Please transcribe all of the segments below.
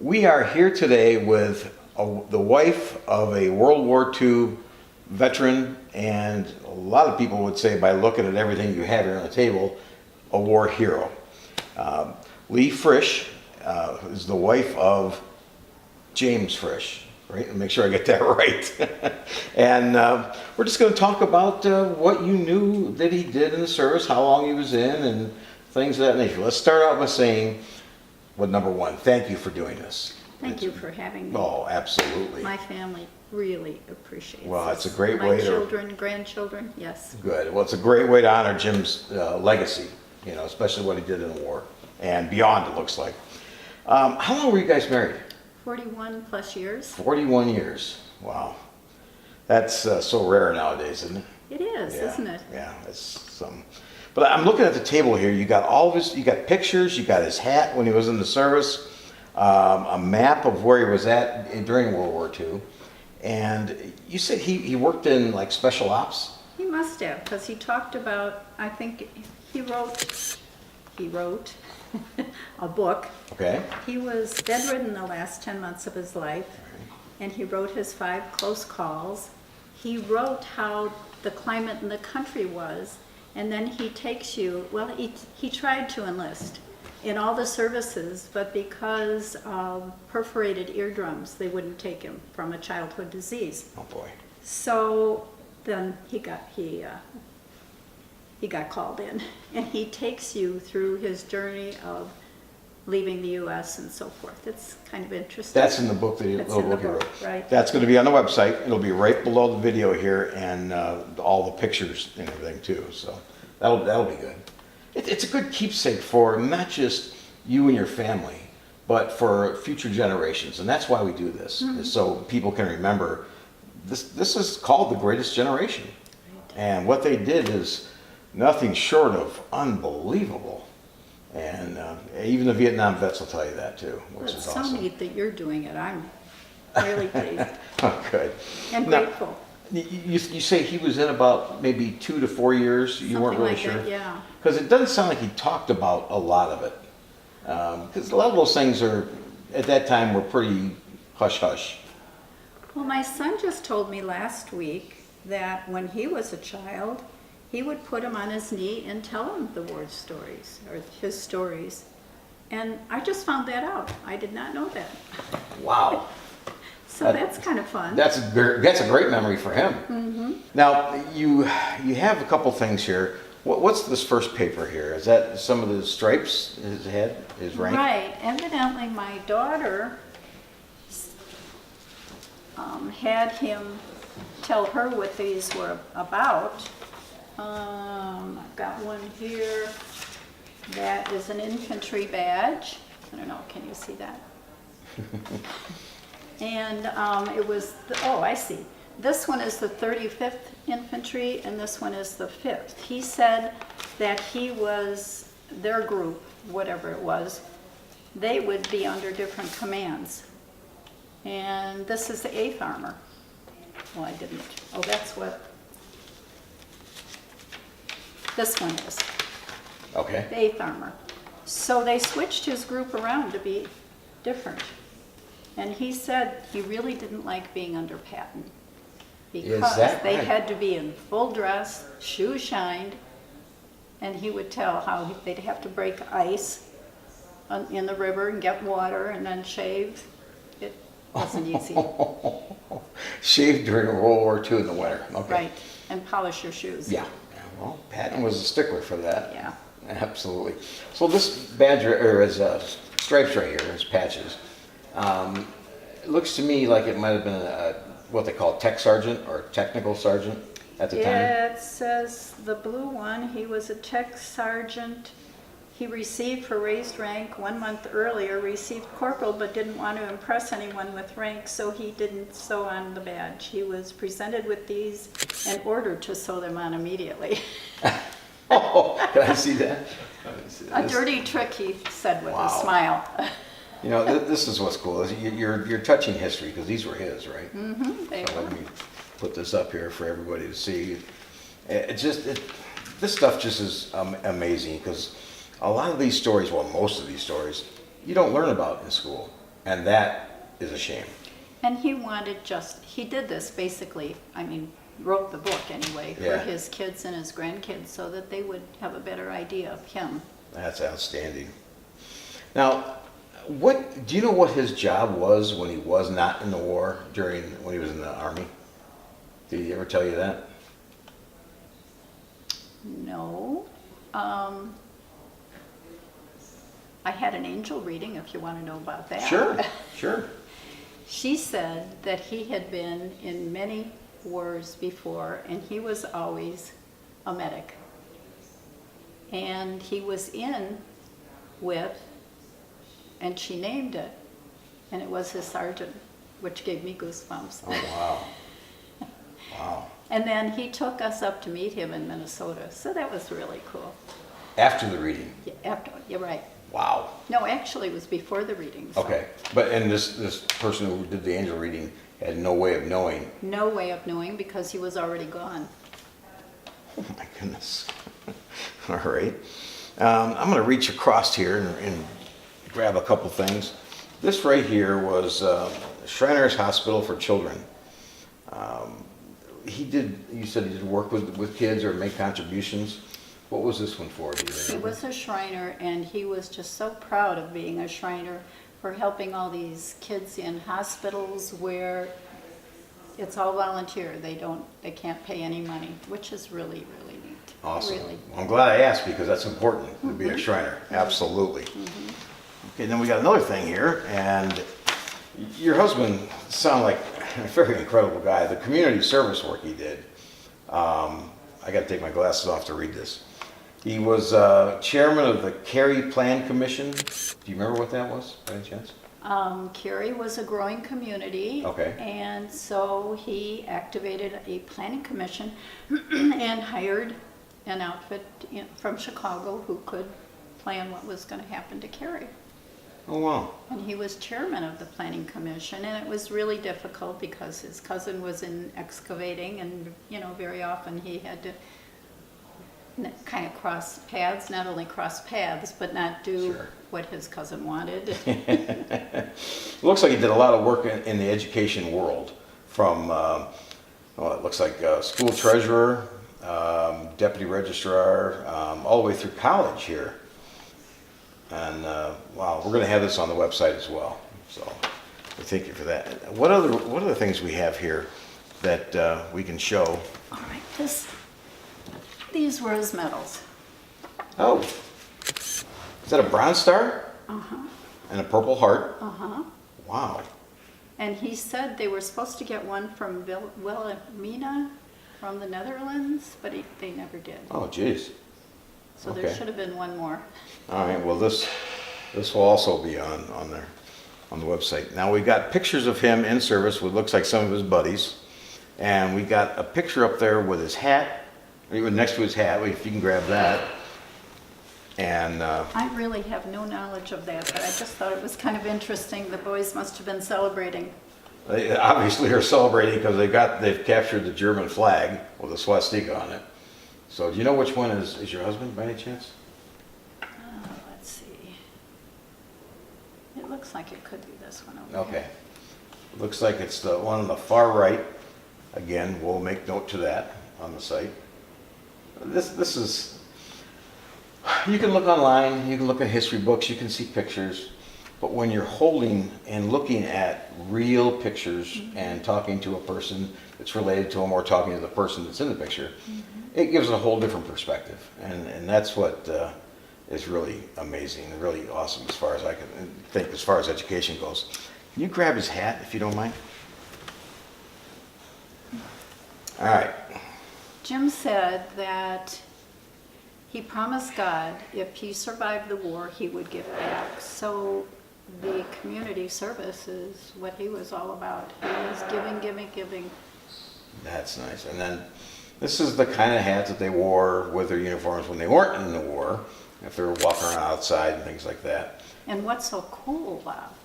We are here today with the wife of a World War II veteran, and a lot of people would say, by looking at everything you have here on the table, a war hero. Lee Frisch is the wife of James Frisch, right? And make sure I get that right. And we're just going to talk about what you knew that he did in the service, how long he was in, and things of that nature. Let's start out by saying, well, number one, thank you for doing this. Thank you for having me. Oh, absolutely. My family really appreciates Well, this. it's a great way My to... children, grandchildren, yes. Good. Well, it's a great way to honor Jim's legacy, you know, especially what he did in the war and beyond, it looks like. How long were you guys married? 41 plus years. 41 years. Wow. That's so rare nowadays, isn't it? It is, Yeah. isn't it? Yeah, it's some. But I'm looking at the table here. You got all of his, you got pictures, you got his hat when he was in the service, a map of where he was at during World War II. And you said he worked in like special ops? He must have, because he talked about, I think he wrote a book. Okay. He was bedridden the last 10 months of his life, and he wrote his 5 close calls. He wrote how the climate in the country was, and then he takes you, well, he tried to enlist in all the services, but because of perforated eardrums, they wouldn't take him from a childhood disease. Oh boy. So then he got called in, and he takes you through his journey of leaving the U.S. and so forth. It's kind of interesting. That's in the book that he, That's little in the book he book, wrote. right. That's going to be on the website. It'll be right below the video here, and all the pictures and everything too. So that'll be good. It's a good keepsake for not just you and your family, but for future generations. And that's why we do this, is so people can remember this is called the greatest generation. Right. And what they did is nothing short of unbelievable. And even the Vietnam vets will tell you that too, which It's is so awesome. neat that you're doing it. I'm really pleased Oh, good. and Now, grateful. You say he was in about maybe 2 to 4 years. You weren't Something really like sure, that, yeah. because it doesn't sound like he talked about a lot of it. Because a lot of those things are at that time were pretty hush hush. Well, my son just told me last week that when he was a child, he would put him on his knee and tell him the war stories, or his stories. And I just found that out. I did not know that. Wow. So that's kind of fun. That's a great memory for him. Mm-hmm. Now you have a couple things here. What's this first paper here? Is that some of the stripes his head, his rank? Right. Evidently, my daughter had him tell her what these were about. I've got one here that is an infantry badge. I don't know, can you see that? And it was, oh, I see. This one is the 35th Infantry, and this one is the 5th. He said that he was, their group, whatever it was, they would be under different commands. And this is the 8th Armor. Well, I didn't. Oh, that's what this one is. Okay. The 8th Armor. So they switched his group around to be different. And he said he really didn't like being under Patton because they right? had to be in full dress, shoes shined, and he would tell how they'd have to break ice in the river and get water and then shave. It wasn't easy. Shaved during World War II in the winter. Okay. Right, and polish your shoes. Yeah. Well, Patton was a stickler for that. Yeah. Absolutely. So this badge, or his stripes right here, his patches, it looks to me like it might have been what they call tech sergeant or technical sergeant at the time. It says the blue one, he was a tech sergeant. He received for raised rank 1 month earlier, received corporal, but didn't want to impress anyone with rank, so he didn't sew on the badge. He was presented with these and ordered to sew them on immediately. Oh, can I see that? A dirty trick, he said with Wow. a smile. You know, this is what's cool. Is you're touching history because these were his, right? Mm-hmm, they So were. let me put this up here for everybody to see. This stuff just is amazing because a lot of these stories, well, most of these stories, you don't learn about in school. And that is a shame. And he did this basically, wrote the book anyway, for Yeah. his kids and his grandkids so that they would have a better idea of him. That's outstanding. Now, do you know what his job was when he was not in the war, when he was in the Army? Did he ever tell you that? No. I had an angel reading, if you want to know about that. Sure. She said that he had been in many wars before, and he was always a medic. And he was in with, and she named it, and it was his sergeant, which gave me goosebumps. Oh, wow. Wow. And then he took us up to meet him in Minnesota, so that was really cool. After the reading? Yeah, you're right. Wow. No, actually, it was before the reading. So. Okay. And this person who did the angel reading had no way of knowing. No way of knowing because he was already gone. Oh, my goodness. All right. I'm going to reach across here and grab a couple things. This right here was Shriners Hospital for Children. You said he did work with kids or make contributions. What was this one for? Do you He remember? was a Shriner, and he was just so proud of being a Shriner for helping all these kids in hospitals where it's all volunteer. They can't pay any money, which is really, really neat. Awesome. Really. Well, I'm glad I asked because that's important to be a Shriner. Absolutely. Okay, then we got another thing here, and your husband sounded like a very incredible guy. The community service work he did. I got to take my glasses off to read this. He was chairman of the Cary Plan Commission. Do you remember what that was, by any chance? Cary was a growing community. Okay. And so he activated a planning commission and hired an outfit from Chicago who could plan what was going to happen to Cary. Oh, wow. And he was chairman of the planning commission, and it was really difficult because his cousin was in excavating, and very often he had to kind of cross paths, not only cross paths, but not do Sure. what his cousin wanted. It looks like he did a lot of work in the education world, from it looks like school treasurer, deputy registrar, all the way through college here. And wow, we're going to have this on the website as well. So thank you for that. What other things we have here that we can show? All right, these were his medals. Oh, is that a Bronze Star? Uh-huh, And a Purple Heart? uh-huh. Wow. And he said they were supposed to get one from Wilhelmina from the Netherlands, but they never did. Oh, geez. So okay. there should have been one more. All right. Well, this will also be on there on the website. Now we've got pictures of him in service with looks like some of his buddies, and we got a picture up there with his hat. Next to his hat, if you can grab that. And I really have no knowledge of that, but I just thought it was kind of interesting. The boys must have been celebrating. they obviously are celebrating because they've captured the German flag with a swastika on it. So do you know which one is your husband by any chance? Let's see. It looks like it could be this one over Okay. here. Looks like it's the one on the far right. Again, we'll make note to that on the site. This is, you can look online, you can look at history books, you can see pictures, but when you're holding and looking at real pictures and talking to a person that's related to them or talking to the person that's in the picture, it gives a whole different perspective. And that's what is really amazing and really awesome as far as I can think, as far as education goes. Can you grab his hat if you don't mind? All right. Jim said that he promised God if he survived the war, he would give back. So the community service is what he was all about. He was giving. That's nice. And then this is the kind of hat that they wore with their uniforms when they weren't in the war, if they were walking around outside and things like that. And what's so cool, Bob,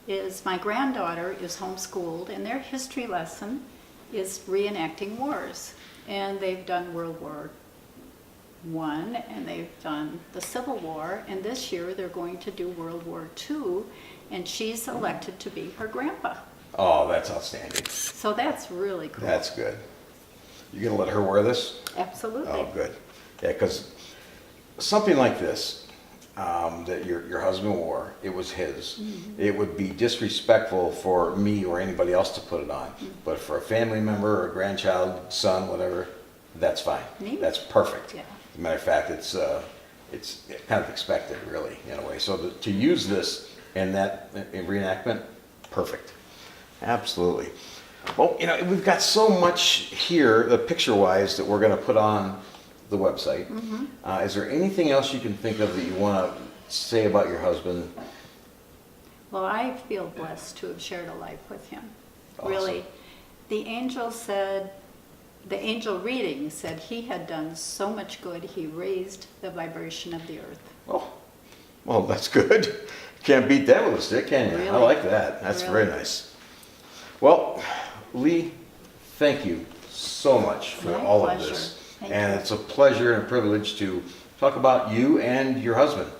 is my granddaughter is homeschooled, and their history lesson is reenacting wars. And they've done World War I, and they've done the Civil War, and this year they're going to do World War II, and she's elected to be her grandpa. Oh, that's outstanding. So that's really cool. That's good. You gonna let her wear this? Absolutely. Oh, good. Yeah, because something like this, that your husband wore, it was his. It would be disrespectful for me or anybody else to put it on. But for a family member or a grandchild, son, whatever, that's fine. Neat. That's perfect. Yeah. As a matter of fact, it's kind of expected, really, in a way. So to use this in that reenactment, perfect. Absolutely. Well, we've got so much here, the picture-wise, that we're going to put on the website. Is there anything else you can think of that you want to say about your husband? Well, I feel blessed to have shared a life with him. Awesome. Really. The angel reading said he had done so much good, he raised the vibration of the earth. Oh, well, that's good. Can't beat that with a stick, can you? I Really? like that. That's Really? very nice. Well, Lee, thank you so much for My all of pleasure. this. Thank And you. it's a pleasure and a privilege to talk about you and your husband,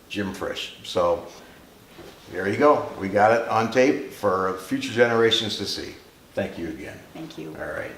Jim Frisch. So there you go. We got it on tape for future generations to see. Thank you again. Thank you. All right.